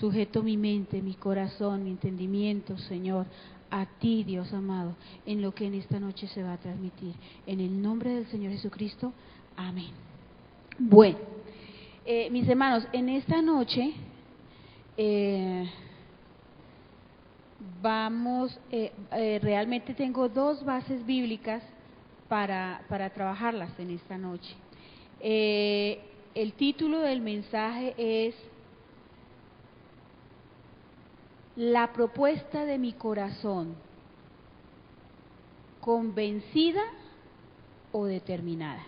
Sujeto mi mente, mi corazón, mi entendimiento, Señor, a ti, Dios amado, en lo que en esta noche se va a transmitir. En el nombre del Señor Jesucristo, amén. Bueno, mis hermanos, en esta noche realmente tengo dos bases bíblicas para trabajarlas en esta noche. El título del mensaje es La propuesta de mi corazón, ¿convencida o determinada?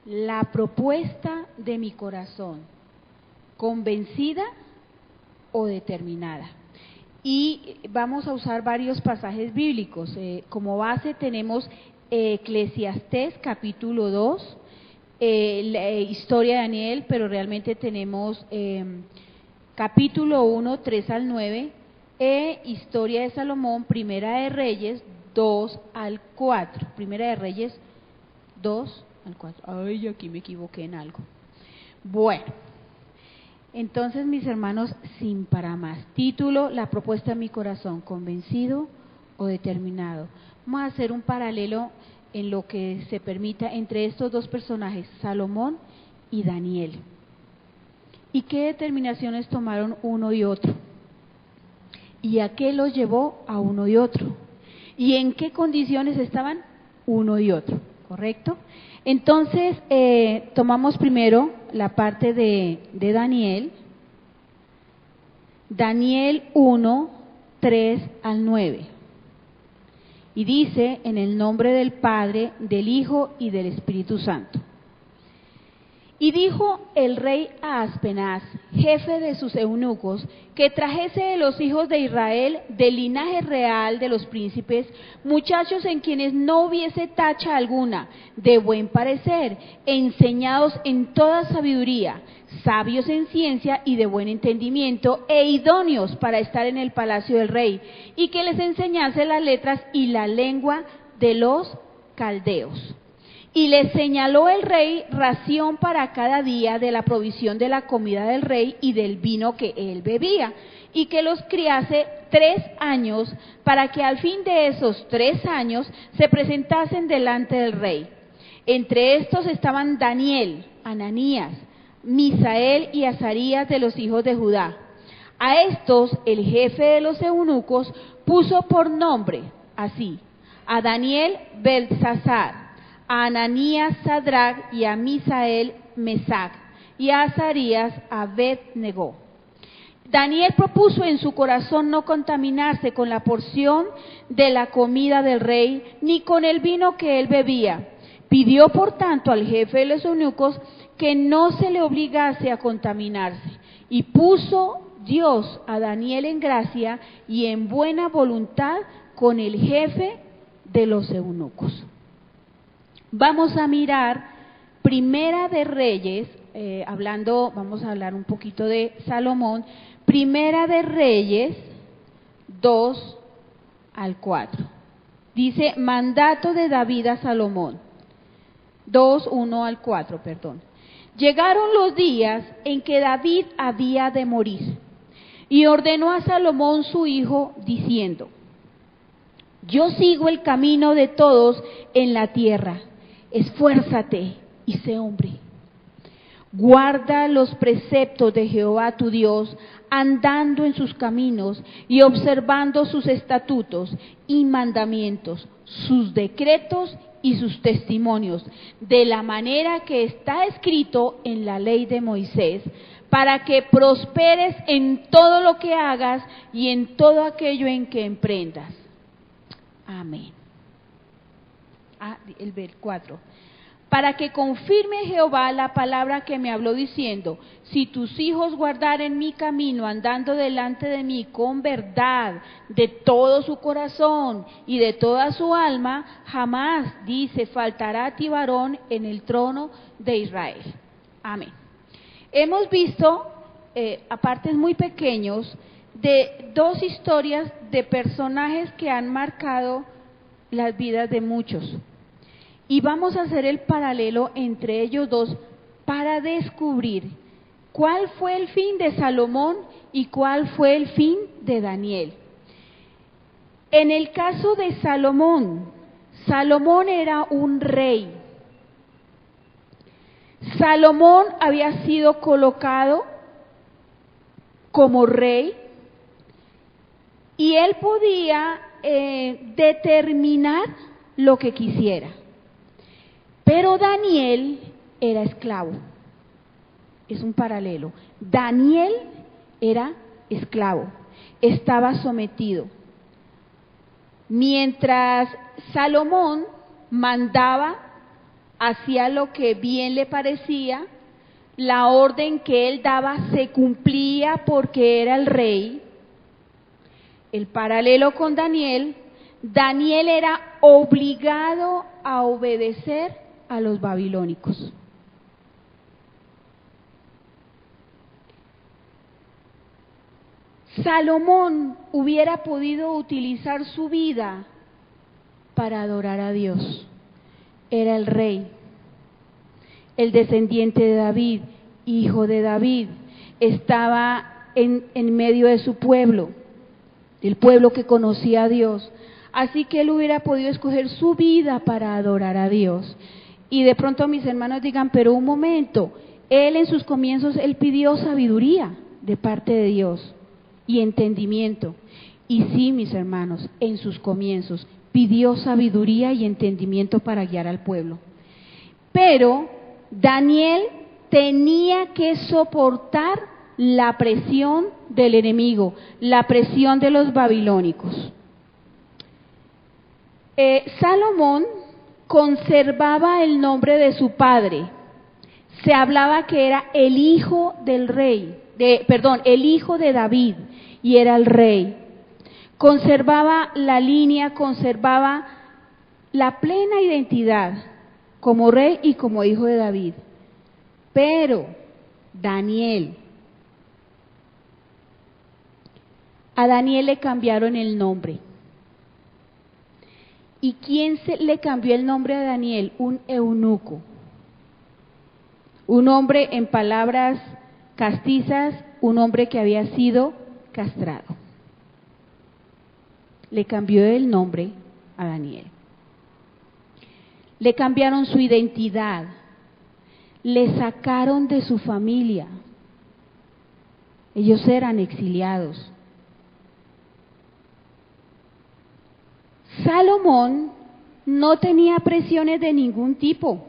La propuesta de mi corazón, ¿convencida o determinada? Y vamos a usar varios pasajes bíblicos. Como base tenemos Eclesiastés capítulo 2, la historia de Daniel, pero realmente tenemos capítulo 1, 3 al 9, historia de Salomón, Primera de Reyes 2 al 4. Primera de Reyes 2 al 4. Ay, aquí me equivoqué en algo. Bueno, entonces mis hermanos, sin para más. Título, La propuesta de mi corazón, ¿convencido o determinado? Vamos a hacer un paralelo en lo que se permita entre estos dos personajes, Salomón y Daniel. ¿Y qué determinaciones tomaron uno y otro? ¿Y a qué los llevó a uno y otro? ¿Y en qué condiciones estaban uno y otro? ¿Correcto? Entonces, tomamos primero la parte de Daniel. Daniel 1, 3 al 9. Y dice, en el nombre del Padre, del Hijo y del Espíritu Santo. Y dijo el rey a Aspenaz, jefe de sus eunucos, que trajese de los hijos de Israel, del linaje real de los príncipes, muchachos en quienes no hubiese tacha alguna, de buen parecer, enseñados en toda sabiduría, sabios en ciencia y de buen entendimiento, e idóneos para estar en el palacio del rey, y que les enseñase las letras y la lengua de los caldeos. Y les señaló el rey ración para cada día de la provisión de la comida del rey y del vino que él bebía, y que los criase 3 años, para que al fin de esos 3 años se presentasen delante del rey. Entre estos estaban Daniel, Ananías, Misael y Azarías de los hijos de Judá. A estos el jefe de los eunucos puso por nombre así: a Daniel Belsasar, a Ananías Sadrac y a Misael Mesac, y a Azarías Abed-Negó. Daniel propuso en su corazón no contaminarse con la porción de la comida del rey, ni con el vino que él bebía. Pidió por tanto al jefe de los eunucos que no se le obligase a contaminarse, y puso Dios a Daniel en gracia y en buena voluntad con el jefe de los eunucos. Vamos a mirar Primera de Reyes, vamos a hablar un poquito de Salomón, Primera de Reyes 2 al 4. Dice, mandato de David a Salomón, 2, 1 al 4, perdón. Llegaron los días en que David había de morir, y ordenó a Salomón su hijo, diciendo, yo sigo el camino de todos en la tierra. Esfuérzate y sé hombre. Guarda los preceptos de Jehová tu Dios, andando en sus caminos y observando sus estatutos y mandamientos, sus decretos y sus testimonios, de la manera que está escrito en la ley de Moisés, para que prosperes en todo lo que hagas y en todo aquello en que emprendas. Amén. El 4. Para que confirme Jehová la palabra que me habló diciendo, si tus hijos guardaren mi camino andando delante de mí con verdad de todo su corazón y de toda su alma, jamás, dice, faltará a ti varón en el trono de Israel. Amén. Hemos visto, a partes muy pequeños, de dos historias de personajes que han marcado las vidas de muchos. Y vamos a hacer el paralelo entre ellos dos para descubrir ¿Cuál fue el fin de Salomón y cuál fue el fin de Daniel? En el caso de Salomón, Salomón era un rey. Salomón había sido colocado como rey y él podía determinar lo que quisiera. Pero Daniel era esclavo. Es un paralelo. Daniel era esclavo, estaba sometido. Mientras Salomón mandaba, hacía lo que bien le parecía, la orden que él daba se cumplía porque era el rey. El paralelo con Daniel, Daniel era obligado a obedecer a los babilónicos. Salomón hubiera podido utilizar su vida para adorar a Dios. Era el rey, el descendiente de David, hijo de David, estaba en medio de su pueblo, del pueblo que conocía a Dios. Así que él hubiera podido escoger su vida para adorar a Dios. Y de pronto mis hermanos digan, pero un momento, él en sus comienzos, él pidió sabiduría de parte de Dios y entendimiento. Y sí, mis hermanos, en sus comienzos pidió sabiduría y entendimiento para guiar al pueblo. Pero Daniel tenía que soportar la presión del enemigo, la presión de los babilónicos. Salomón conservaba el nombre de su padre. Se hablaba que era el hijo del rey, el hijo de David, y era el rey. Conservaba la línea, conservaba la plena identidad como rey y como hijo de David. Pero Daniel, a Daniel le cambiaron el nombre. ¿Y quién le cambió el nombre a Daniel? Un eunuco. Un hombre, en palabras castizas, un hombre que había sido castrado. Le cambió el nombre a Daniel. Le cambiaron su identidad. Le sacaron de su familia. Ellos eran exiliados. Salomón no tenía presiones de ningún tipo.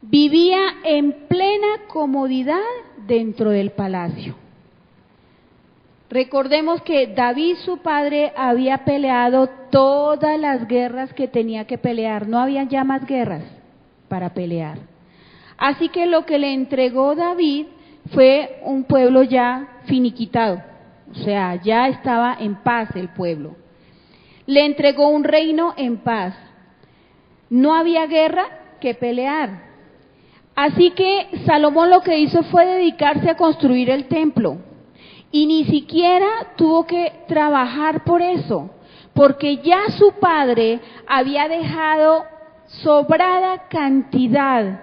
Vivía en plena comodidad dentro del palacio. Recordemos que David, su padre, había peleado todas las guerras que tenía que pelear. No había ya más guerras para pelear. Así que lo que le entregó David fue un pueblo ya finiquitado. O sea, ya estaba en paz el pueblo. Le entregó un reino en paz. No había guerra que pelear. Así que Salomón lo que hizo fue dedicarse a construir el templo. Y ni siquiera tuvo que trabajar por eso, porque ya su padre había dejado sobrada cantidad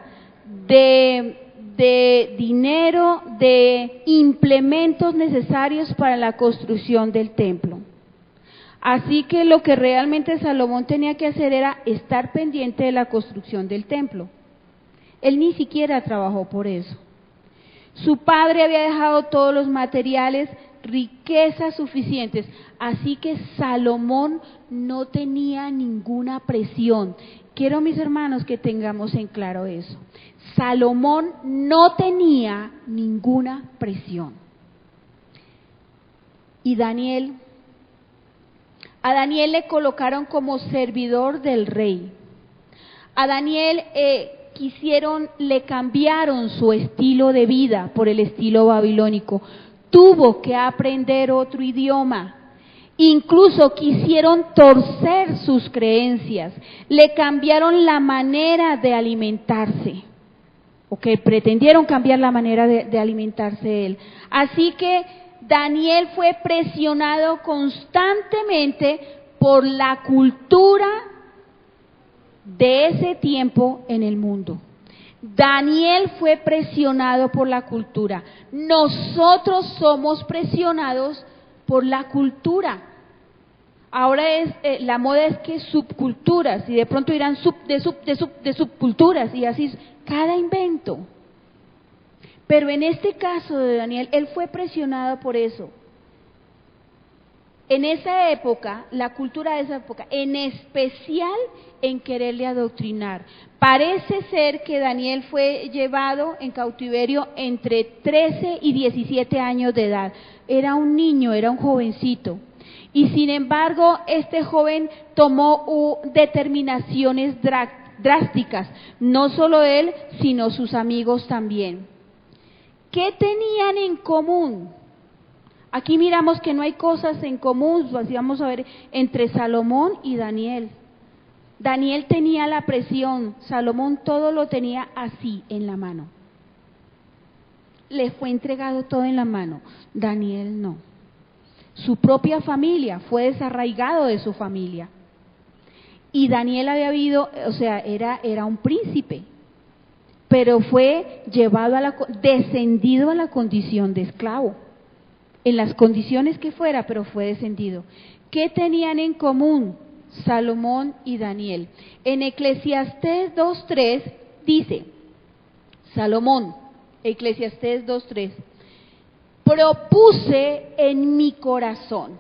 de dinero, de implementos necesarios para la construcción del templo. Así que lo que realmente Salomón tenía que hacer era estar pendiente de la construcción del templo. Él ni siquiera trabajó por eso. Su padre había dejado todos los materiales, riquezas suficientes, así que Salomón no tenía ninguna presión. Quiero, mis hermanos, que tengamos en claro eso. Salomón no tenía ninguna presión. Y Daniel, a Daniel le colocaron como servidor del rey. A Daniel le cambiaron su estilo de vida por el estilo babilónico. Tuvo que aprender otro idioma. Incluso quisieron torcer sus creencias. Le cambiaron la manera de alimentarse. O que pretendieron cambiar la manera de alimentarse él. Así que Daniel fue presionado constantemente por la cultura de ese tiempo en el mundo. Daniel fue presionado por la cultura. Nosotros somos presionados por la cultura. Ahora la moda es que subculturas, y de pronto irán de subculturas, y así cada invento. Pero en este caso de Daniel, él fue presionado por eso. En esa época, la cultura de esa época, en especial en quererle adoctrinar. Parece ser que Daniel fue llevado en cautiverio entre 13 y 17 años de edad. Era un niño, era un jovencito. Y sin embargo, este joven tomó determinaciones drásticas, no solo él, sino sus amigos también. ¿Qué tenían en común? Aquí miramos que no hay cosas en común, así vamos a ver, entre Salomón y Daniel. Daniel tenía la presión, Salomón todo lo tenía así en la mano. Le fue entregado todo en la mano, Daniel no. Su propia familia, fue desarraigado de su familia. Y Daniel había habido, era un príncipe, pero fue llevado descendido a la condición de esclavo. En las condiciones que fuera, pero fue descendido. ¿Qué tenían en común Salomón y Daniel? En Eclesiastés 2:3 dice, Salomón, Eclesiastés 2:3, propuse en mi corazón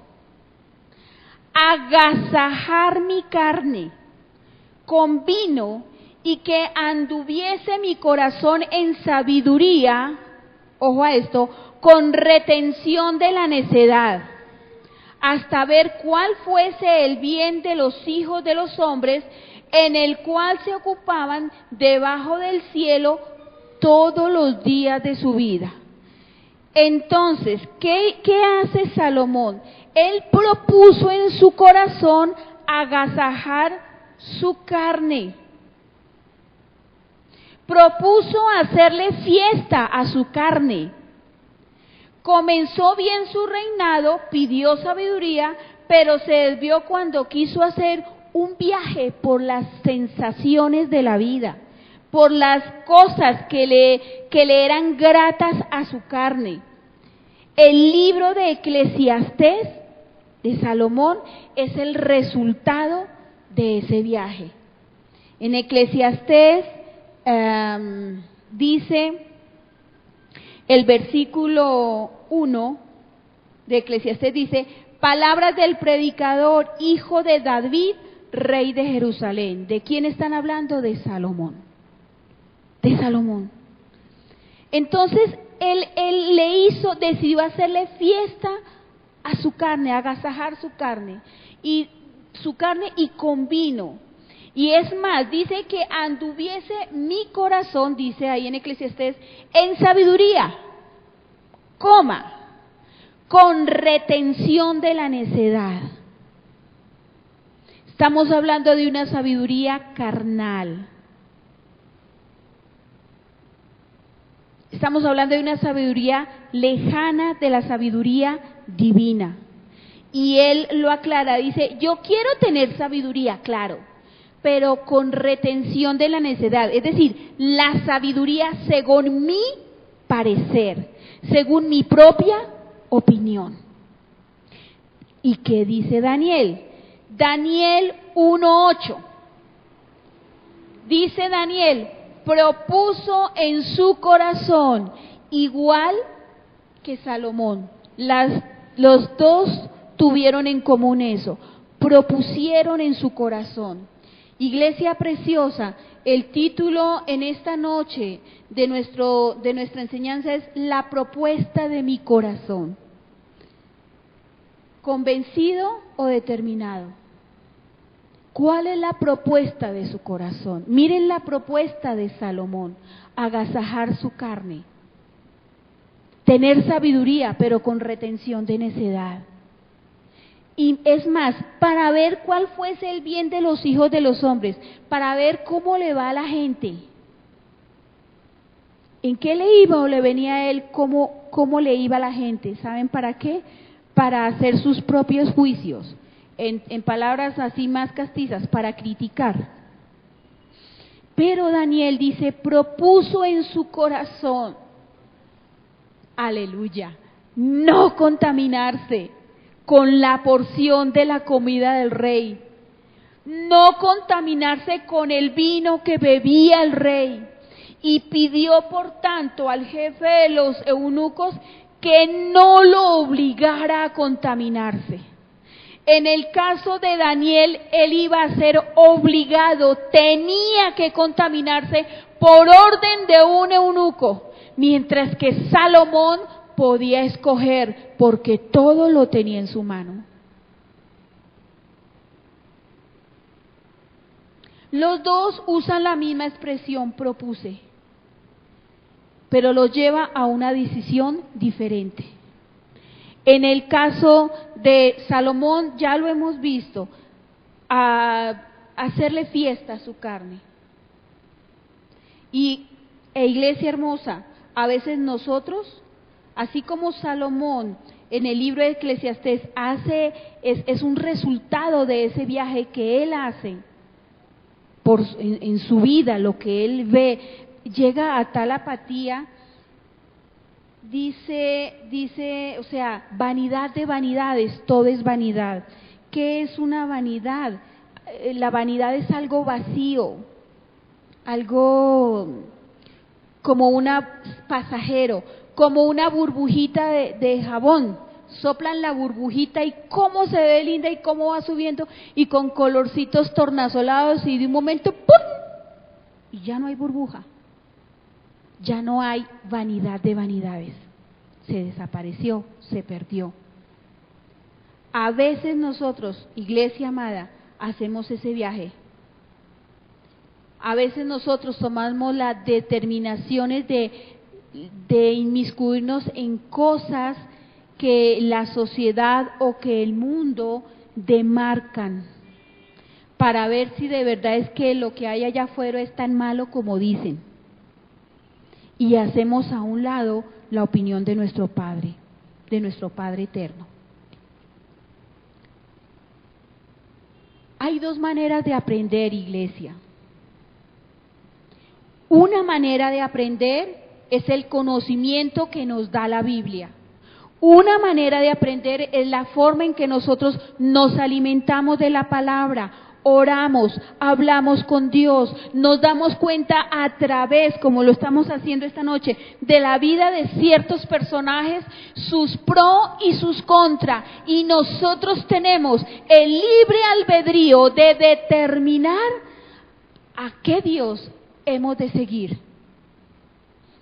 agasajar mi carne con vino y que anduviese mi corazón en sabiduría, ojo a esto, con retención de la necedad, hasta ver cuál fuese el bien de los hijos de los hombres, en el cual se ocupaban debajo del cielo todos los días de su vida. Entonces, ¿qué hace Salomón? Él propuso en su corazón agasajar su carne. Propuso hacerle fiesta a su carne. Comenzó bien su reinado, pidió sabiduría, pero se desvió cuando quiso hacer un viaje por las sensaciones de la vida, por las cosas que le eran gratas a su carne. El libro de Eclesiastés de Salomón es el resultado de ese viaje. En Eclesiastés dice el versículo 1 de Eclesiastés, dice, palabras del predicador, hijo de David, rey de Jerusalén. ¿De quién están hablando? De Salomón. De Salomón. Entonces, él decidió hacerle fiesta a su carne, agasajar su carne y con vino. Y es más, dice que anduviese mi corazón, dice ahí en Eclesiastés, en sabiduría, con retención de la necedad. Estamos hablando de una sabiduría carnal. Estamos hablando de una sabiduría lejana de la sabiduría divina. Y él lo aclara, dice, yo quiero tener sabiduría, claro, pero con retención de la necedad. Es decir, la sabiduría según mi parecer, según mi propia opinión. ¿Y qué dice Daniel? Daniel 1:8. Dice Daniel, propuso en su corazón, igual que Salomón. Los dos tuvieron en común eso, propusieron en su corazón. Iglesia preciosa, el título en esta noche de nuestra enseñanza es La propuesta de mi corazón. ¿Convencido o determinado? ¿Cuál es la propuesta de su corazón? Miren la propuesta de Salomón, agasajar su carne, tener sabiduría, pero con retención de necedad. Y es más, para ver cuál fuese el bien de los hijos de los hombres, para ver cómo le va a la gente. ¿En qué le iba o le venía a él? ¿Cómo le iba a la gente? ¿Saben para qué? Para hacer sus propios juicios. En palabras así más castizas, para criticar. Pero Daniel dice, propuso en su corazón, aleluya, no contaminarse con la porción de la comida del rey, no contaminarse con el vino que bebía el rey, y pidió por tanto al jefe de los eunucos que no lo obligara a contaminarse. En el caso de Daniel, él iba a ser obligado, tenía que contaminarse por orden de un eunuco, mientras que Salomón podía escoger porque todo lo tenía en su mano. Los dos usan la misma expresión, propuse, pero los lleva a una decisión diferente. En el caso de Salomón, ya lo hemos visto, a hacerle fiesta a su carne. Iglesia hermosa, a veces nosotros, así como Salomón en el libro de Eclesiastés es un resultado de ese viaje que él hace en su vida, lo que él ve, llega a tal apatía. Dice, o sea, vanidad de vanidades, todo es vanidad. ¿Qué es una vanidad? La vanidad es algo vacío, algo como una pasajero, como una burbujita de jabón. Soplan la burbujita y cómo se ve linda y cómo va subiendo y con colorcitos tornasolados y de un momento ¡pum! Y ya no hay burbuja. Ya no hay vanidad de vanidades, se desapareció, se perdió. A veces nosotros, iglesia amada, hacemos ese viaje. A veces nosotros tomamos las determinaciones de inmiscuirnos en cosas que la sociedad o que el mundo demarcan, para ver si de verdad es que lo que hay allá afuera es tan malo como dicen. Y hacemos a un lado la opinión de nuestro Padre eterno. Hay dos maneras de aprender, iglesia. Una manera de aprender es el conocimiento que nos da la Biblia. Una manera de aprender es la forma en que nosotros nos alimentamos de la palabra. Oramos, hablamos con Dios, nos damos cuenta a través, como lo estamos haciendo esta noche, de la vida de ciertos personajes, sus pro y sus contra, y nosotros tenemos el libre albedrío de determinar a qué Dios hemos de seguir.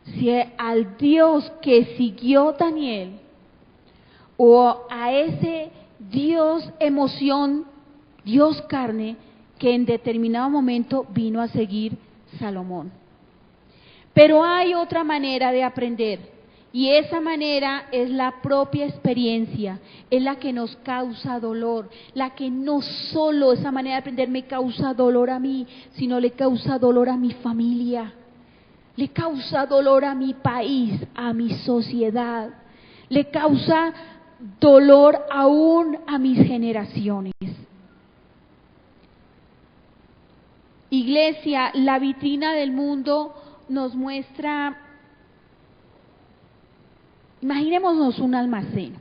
Si al Dios que siguió Daniel, o a ese Dios emoción, Dios carne, que en determinado momento vino a seguir Salomón. Pero hay otra manera de aprender, y esa manera es la propia experiencia, es la que nos causa dolor, la que no solo esa manera de aprender me causa dolor a mí, sino le causa dolor a mi familia, le causa dolor a mi país, a mi sociedad, le causa dolor aún a mis generaciones. Iglesia, la vitrina del mundo nos muestra, imaginémonos un almacén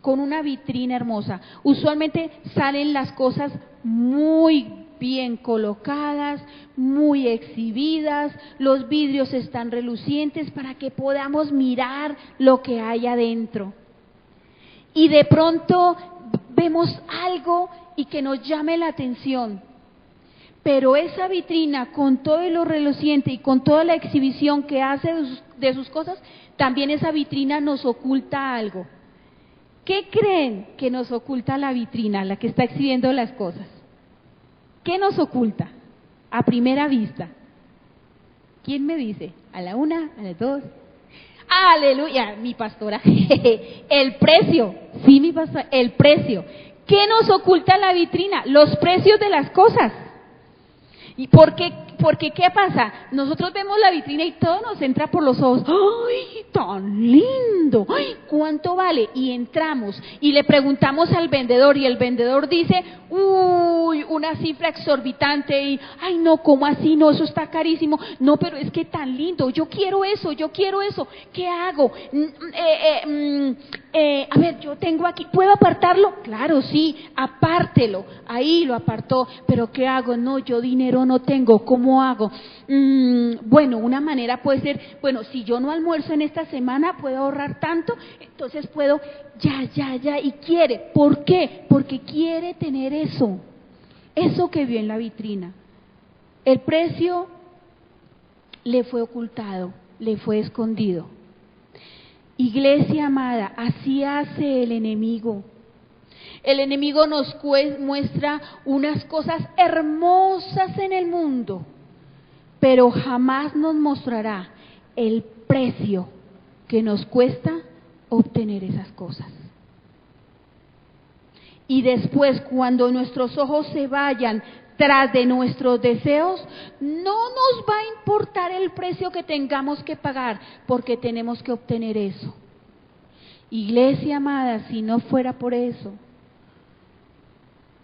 con una vitrina hermosa. Usualmente salen las cosas muy bien colocadas, muy exhibidas, los vidrios están relucientes para que podamos mirar lo que hay adentro. Y de pronto vemos algo y que nos llame la atención. Pero esa vitrina, con todo lo reluciente y con toda la exhibición que hace de sus cosas, también esa vitrina nos oculta algo. ¿Qué creen que nos oculta la vitrina, la que está exhibiendo las cosas? ¿Qué nos oculta a primera vista? ¿Quién me dice? ¿A la una? ¿A las dos? ¡Aleluya! Mi pastora. El precio. Sí, mi pastora. El precio. ¿Qué nos oculta la vitrina? Los precios de las cosas. ¿Y por qué porque ¿qué pasa? Nosotros vemos la vitrina y todo nos entra por los ojos. ¡Ay, tan lindo! ¡Ay, cuánto vale! Y entramos y le preguntamos al vendedor y el vendedor dice, uy, una cifra exorbitante y, ay no, ¿cómo así? No, eso está carísimo. No, pero es que tan lindo, yo quiero eso. ¿Qué hago? A ver, yo tengo aquí, ¿puedo apartarlo? Claro, sí, apártelo. Ahí lo apartó, pero ¿qué hago? No, yo dinero no tengo, ¿cómo hago? Bueno, una manera puede ser, bueno, si yo no almuerzo en esta semana, puedo ahorrar tanto, entonces puedo, ya, y quiere. ¿Por qué? Porque quiere tener eso que vio en la vitrina. El precio le fue ocultado, le fue escondido. Iglesia amada, así hace el enemigo. El enemigo nos muestra unas cosas hermosas en el mundo, pero jamás nos mostrará el precio que nos cuesta obtener esas cosas. Y después, cuando nuestros ojos se vayan tras de nuestros deseos, no nos va a importar el precio que tengamos que pagar, porque tenemos que obtener eso. Iglesia amada, si no fuera por eso,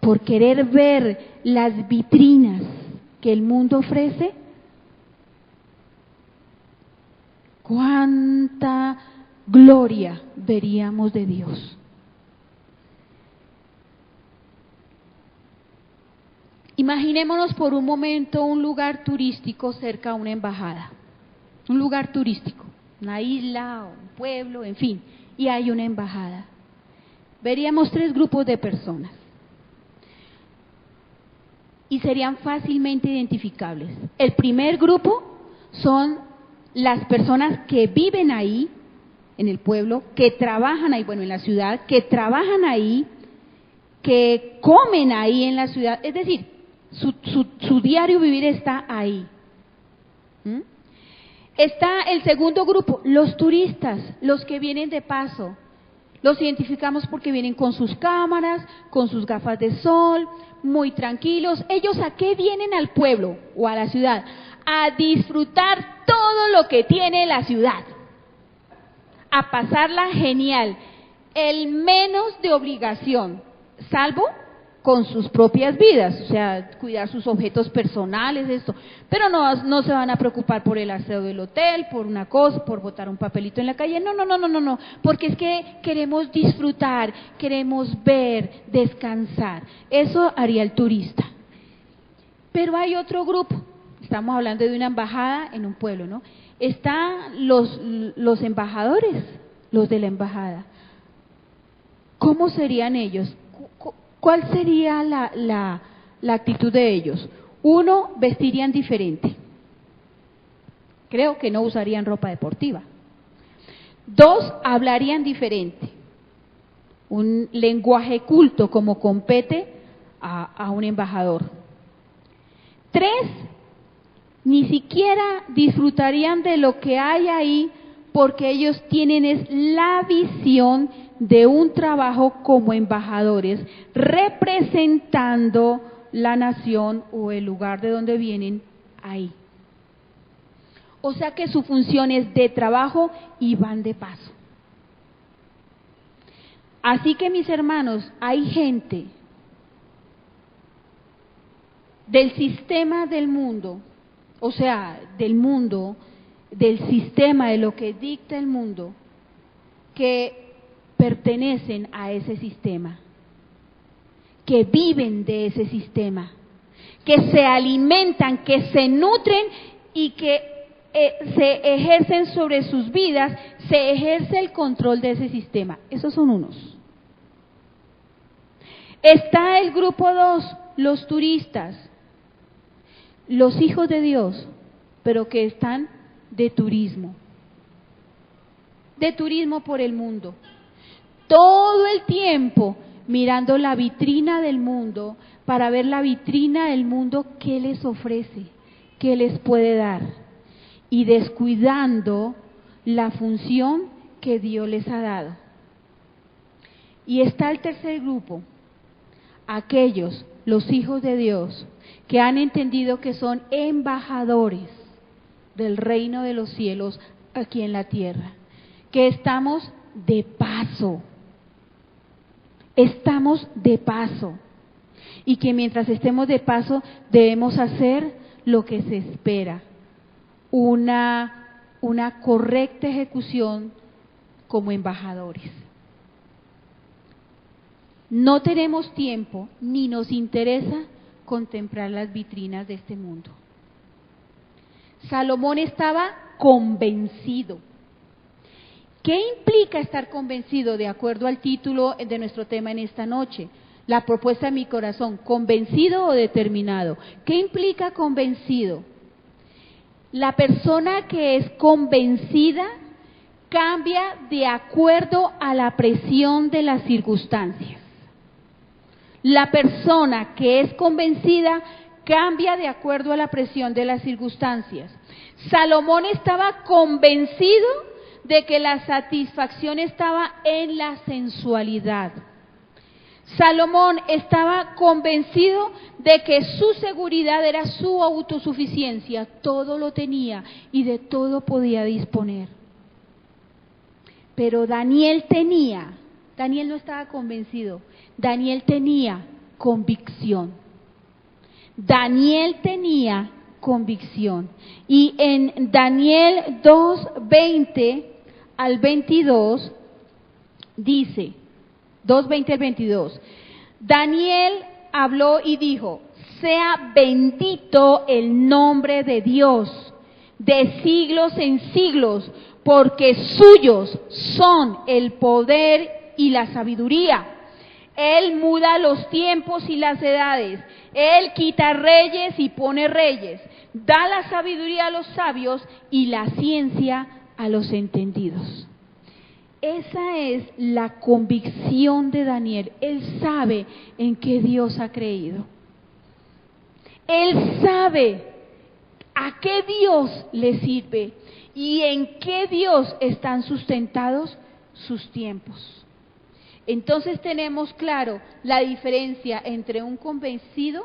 por querer ver las vitrinas que el mundo ofrece, cuánta gloria veríamos de Dios. Imaginémonos por un momento un lugar turístico cerca a una embajada, un lugar turístico, una isla, un pueblo, en fin, y hay una embajada. Veríamos 3 grupos de personas y serían fácilmente identificables. El primer grupo son las personas que viven ahí, en el pueblo, que trabajan ahí, bueno, en la ciudad, que trabajan ahí, que comen ahí en la ciudad, es decir, su diario vivir está ahí. Está el segundo grupo, los turistas, los que vienen de paso. Los identificamos porque vienen con sus cámaras, con sus gafas de sol, muy tranquilos. ¿Ellos a qué vienen al pueblo o a la ciudad? A disfrutar todo lo que tiene la ciudad, a pasarla genial, el menos de obligación, salvo con sus propias vidas, o sea, cuidar sus objetos personales, esto, pero no se van a preocupar por el aseo del hotel, por una cosa, por botar un papelito en la calle, no, porque es que queremos disfrutar, queremos ver, descansar, eso haría el turista. Pero hay otro grupo, estamos hablando de una embajada en un pueblo, ¿no? Están los embajadores, los de la embajada. ¿Cómo serían ellos? ¿Cuál sería la actitud de ellos? 1, vestirían diferente. Creo que no usarían ropa deportiva. 2, hablarían diferente. Un lenguaje culto como compete a un embajador. 3, ni siquiera disfrutarían de lo que hay ahí porque ellos tienen es la visión de un trabajo como embajadores representando la nación o el lugar de donde vienen ahí. O sea que su función es de trabajo y van de paso. Así que mis hermanos, hay gente del sistema del mundo, o sea, del mundo, del sistema de lo que dicta el mundo, que pertenecen a ese sistema, que viven de ese sistema, que se alimentan, que se nutren y que se ejercen sobre sus vidas, se ejerce el control de ese sistema. Esos son unos. Está el grupo 2, los turistas, los hijos de Dios, pero que están de turismo por el mundo. Todo el tiempo mirando la vitrina del mundo para ver la vitrina del mundo qué les ofrece, qué les puede dar y descuidando la función que Dios les ha dado. Y está el tercer grupo, aquellos, los hijos de Dios, que han entendido que son embajadores del reino de los cielos aquí en la tierra, que estamos de paso, y que mientras estemos de paso debemos hacer lo que se espera, una correcta ejecución como embajadores. No tenemos tiempo ni nos interesa contemplar las vitrinas de este mundo. Salomón estaba convencido. ¿Qué implica estar convencido? De acuerdo al título de nuestro tema en esta noche, la propuesta de mi corazón, ¿convencido o determinado? ¿Qué implica convencido? La persona que es convencida cambia de acuerdo a la presión de las circunstancias. La persona que es convencida cambia de acuerdo a la presión de las circunstancias. Salomón estaba convencido de que la satisfacción estaba en la sensualidad. Salomón estaba convencido de que su seguridad era su autosuficiencia, todo lo tenía y de todo podía disponer. Pero Daniel no estaba convencido, Daniel tenía convicción. Daniel tenía convicción. Y en Daniel 2:20 al 22 dice, 2:20 al 22, Daniel habló y dijo: sea bendito el nombre de Dios de siglos en siglos, porque suyos son el poder y la sabiduría. Él muda los tiempos y las edades, Él quita reyes y pone reyes, da la sabiduría a los sabios y la ciencia a los entendidos. Esa es la convicción de Daniel. Él sabe en qué Dios ha creído. Él sabe a qué Dios le sirve y en qué Dios están sustentados sus tiempos. Entonces tenemos claro la diferencia entre un convencido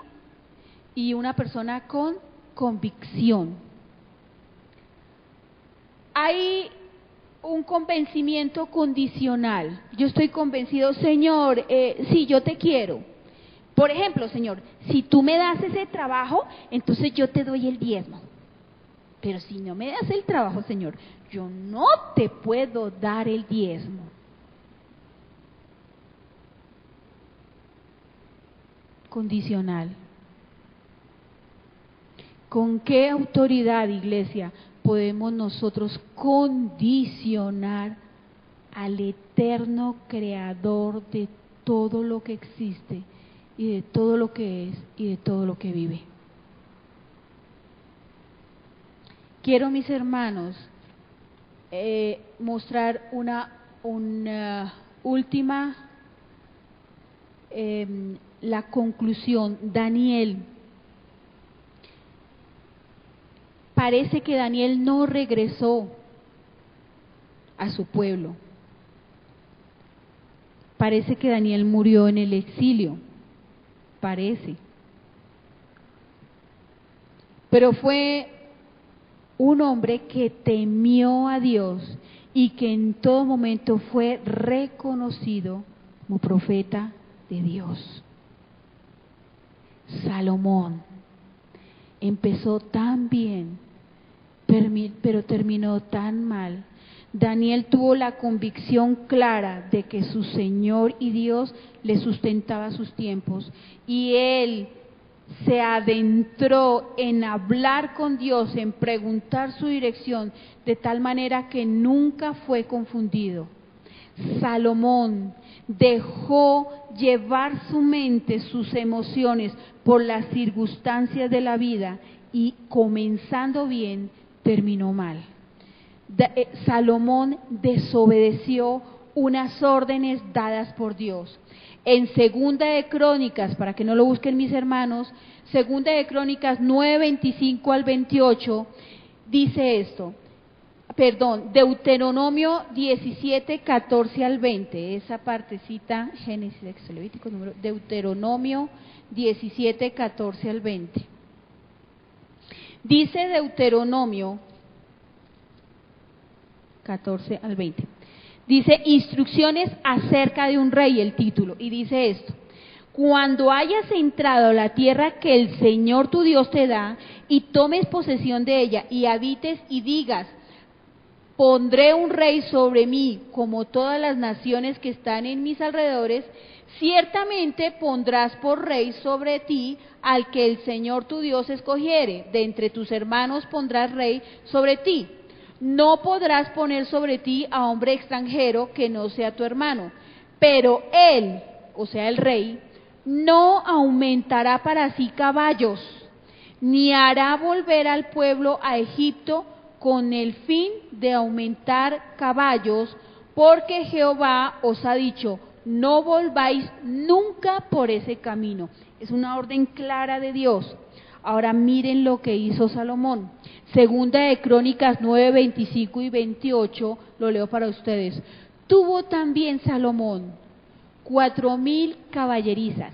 y una persona con convicción. Hay un convencimiento condicional. Yo estoy convencido, Señor, sí, yo te quiero. Por ejemplo, Señor, si tú me das ese trabajo, entonces yo te doy el diezmo. Pero si no me das el trabajo, Señor, yo no te puedo dar el diezmo. Condicional. ¿Con qué autoridad, iglesia, podemos nosotros condicionar al eterno creador de todo lo que existe y de todo lo que es y de todo lo que vive? Quiero, mis hermanos, mostrar una última, la conclusión. Daniel, parece que Daniel no regresó a su pueblo. Parece que Daniel murió en el exilio. Parece. Pero fue un hombre que temió a Dios y que en todo momento fue reconocido como profeta de Dios. Salomón empezó tan bien, pero terminó tan mal. Daniel tuvo la convicción clara de que su Señor y Dios le sustentaba sus tiempos, y él se adentró en hablar con Dios, en preguntar su dirección, de tal manera que nunca fue confundido. Salomón dejó llevar su mente, sus emociones, por las circunstancias de la vida, y comenzando bien, terminó mal. Salomón desobedeció unas órdenes dadas por Dios. En Segunda de Crónicas, para que no lo busquen mis hermanos, Segunda de Crónicas 9:25 al 28, dice esto: Deuteronomio 17, 14 al 20, esa partecita, Génesis, Éxodo, Levítico, número, Deuteronomio 17, 14 al 20. Dice Deuteronomio 14 al 20. Dice, instrucciones acerca de un rey, el título, y dice esto: cuando hayas entrado a la tierra que el Señor tu Dios te da, y tomes posesión de ella, y habites y digas, pondré un rey sobre mí, como todas las naciones que están en mis alrededores, ciertamente pondrás por rey sobre ti al que el Señor tu Dios escogiere, de entre tus hermanos pondrás rey sobre ti. No podrás poner sobre ti a hombre extranjero que no sea tu hermano, pero él, o sea el rey, no aumentará para sí caballos, ni hará volver al pueblo a Egipto con el fin de aumentar caballos, porque Jehová os ha dicho, no volváis nunca por ese camino. Es una orden clara de Dios. Ahora miren lo que hizo Salomón. Segunda de Crónicas 9, 25 y 28, lo leo para ustedes. Tuvo también Salomón 4,000 caballerizas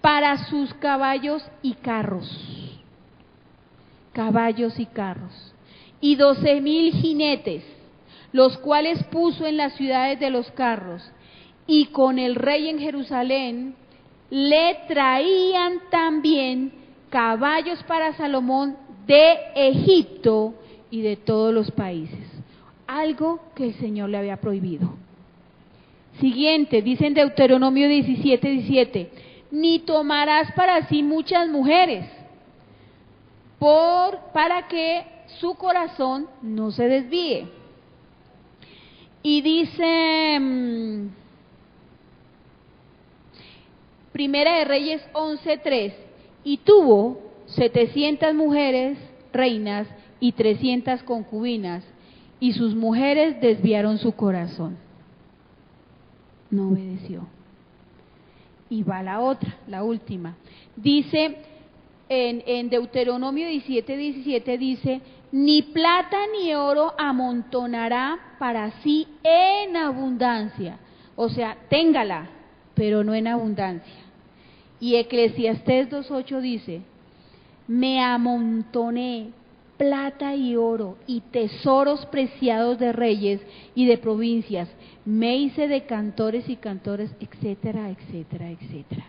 para sus caballos y carros, y 12,000 jinetes, los cuales puso en las ciudades de los carros, y con el rey en Jerusalén le traían también caballos para Salomón de Egipto y de todos los países, algo que el Señor le había prohibido. Siguiente, dice en Deuteronomio 17, 17, ni tomarás para sí muchas mujeres, para que su corazón no se desvíe. Y dice Primera de Reyes 11:3, y tuvo 700 mujeres reinas y 300 concubinas, y sus mujeres desviaron su corazón. No obedeció. Y va la otra, la última. Dice en Deuteronomio 17, 17, dice, ni plata ni oro amontonará para sí en abundancia. O sea, téngala, pero no en abundancia. Y Eclesiastés 2:8 dice, me amontoné plata y oro y tesoros preciados de reyes y de provincias, me hice de cantores y cantores, etcétera, etcétera, etcétera.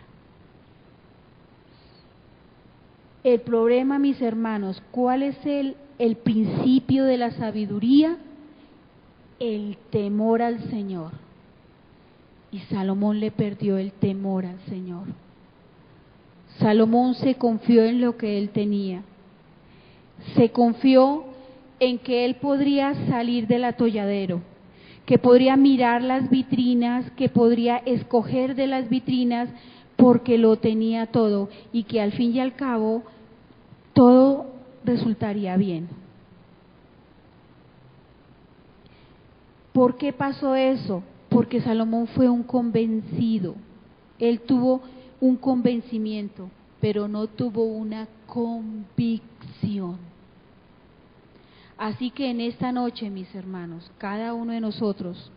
El problema, mis hermanos, ¿cuál es el principio de la sabiduría? El temor al Señor. Y Salomón le perdió el temor al Señor. Salomón se confió en lo que él tenía. Se confió en que él podría salir del atolladero, que podría mirar las vitrinas, que podría escoger de las vitrinas porque lo tenía todo y que al fin y al cabo todo resultaría bien. ¿Por qué pasó eso? Porque Salomón fue un convencido. Él tuvo un convencimiento, pero no tuvo una convicción. Así que en esta noche, mis hermanos, cada uno de nosotros,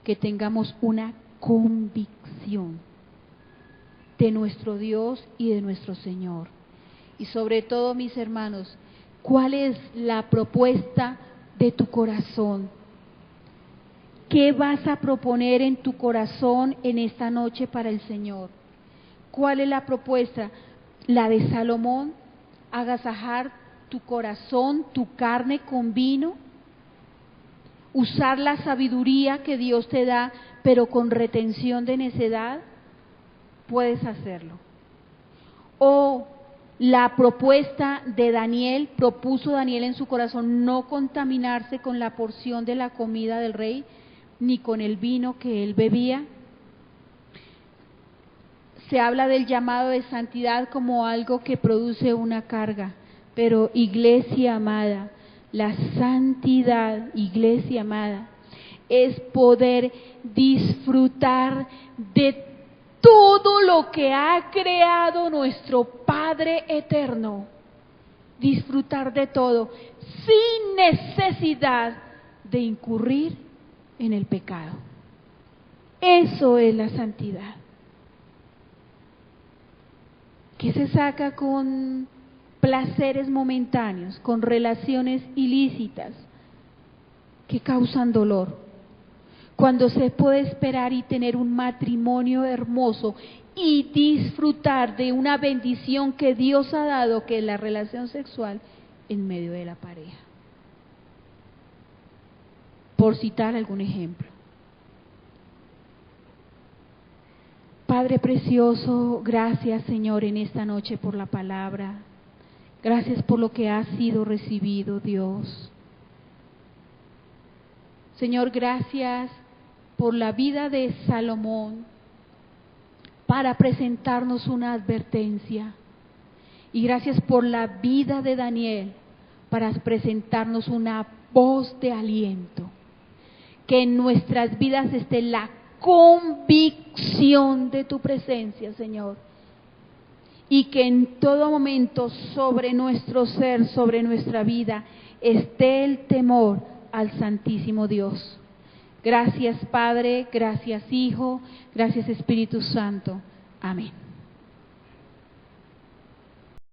que tengamos una convicción de nuestro Dios y de nuestro Señor. Y sobre todo, mis hermanos, ¿cuál es la propuesta de tu corazón? ¿Qué vas a proponer en tu corazón en esta noche para el Señor? ¿Cuál es la propuesta? La de Salomón, agasajar tu corazón, tu carne con vino, usar la sabiduría que Dios te da, pero con retención de necedad, puedes hacerlo. O la propuesta de Daniel, propuso Daniel en su corazón no contaminarse con la porción de la comida del rey, ni con el vino que él bebía. Se habla del llamado de santidad como algo que produce una carga, pero iglesia amada, la santidad, iglesia amada, es poder disfrutar de todo lo que ha creado nuestro Padre eterno. Disfrutar de todo. sin necesidad de incurrir en el pecado. Eso es la santidad. Que se saca con placeres momentáneos, con relaciones ilícitas que causan dolor, cuando se puede esperar y tener un matrimonio hermoso y disfrutar de una bendición que Dios ha dado, que es la relación sexual en medio de la pareja. Por citar algún ejemplo. Padre precioso, gracias Señor en esta noche por la palabra. Gracias por lo que ha sido recibido, Dios. Señor, gracias por la vida de Salomón para presentarnos una advertencia. Y gracias por la vida de Daniel para presentarnos una voz de aliento. Que en nuestras vidas esté la convicción de tu presencia, Señor. Y que en todo momento sobre nuestro ser, sobre nuestra vida, esté el temor al Santísimo Dios. Gracias Padre, gracias Hijo, gracias Espíritu Santo. Amén.